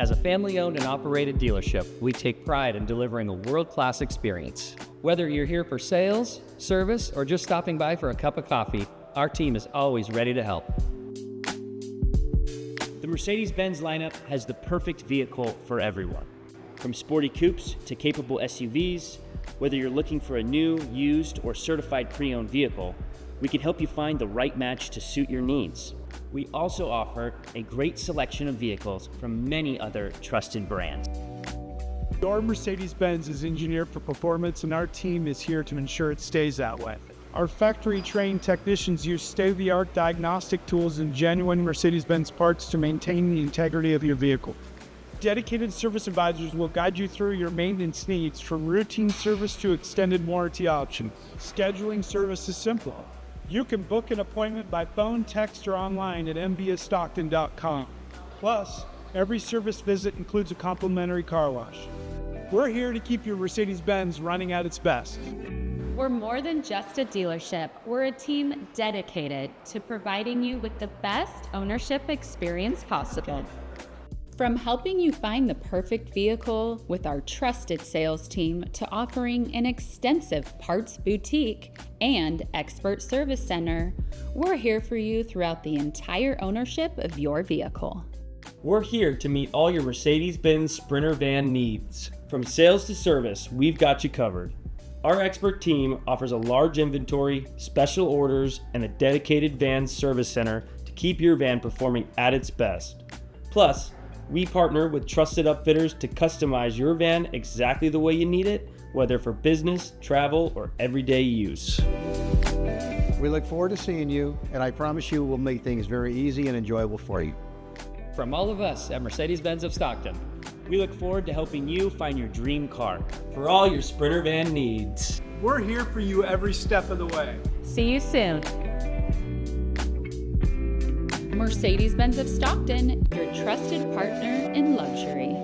As a family-owned and operated dealership, we take pride in delivering a world-class experience. Whether you're here for sales, service, or just stopping by for a cup of coffee, our team is always ready to help. The Mercedes-Benz lineup has the perfect vehicle for everyone. From sporty coupes to capable SUVs, whether you're looking for a new, used, or certified pre-owned vehicle, we can help you find the right match to suit your needs. We also offer a great selection of vehicles from many other trusted brands. Your Mercedes-Benz is engineered for performance, and our team is here to ensure it stays that way. Our factory-trained technicians use state-of-the-art diagnostic tools and genuine Mercedes-Benz parts to maintain the integrity of your vehicle. Dedicated service advisors will guide you through your maintenance needs, from routine service to extended warranty options. Scheduling service is simple. You can book an appointment by phone, text, or online at mbofstockton.com. Plus, every service visit includes a complimentary car wash. We're here to keep your Mercedes-Benz running at its best. We're more than just a dealership. We're a team dedicated to providing you with the best ownership experience possible. From helping you find the perfect vehicle with our trusted sales team to offering an extensive parts boutique and expert service center, we're here for you throughout the entire ownership of your vehicle. We're here to meet all your Mercedes-Benz Sprinter van needs. From sales to service, we've got you covered. Our expert team offers a large inventory, special orders, and a dedicated van service center to keep your van performing at its best. Plus, we partner with trusted upfitters to customize your van exactly the way you need it, whether for business, travel, or everyday use. We look forward to seeing you, and I promise you we'll make things very easy and enjoyable for you. From all of us at Mercedes-Benz of Stockton, We look forward to helping you find your dream car for all your Sprinter van needs. We're here for you every step of the way. See you soon. Mercedes-Benz of Stockton, your trusted partner in luxury.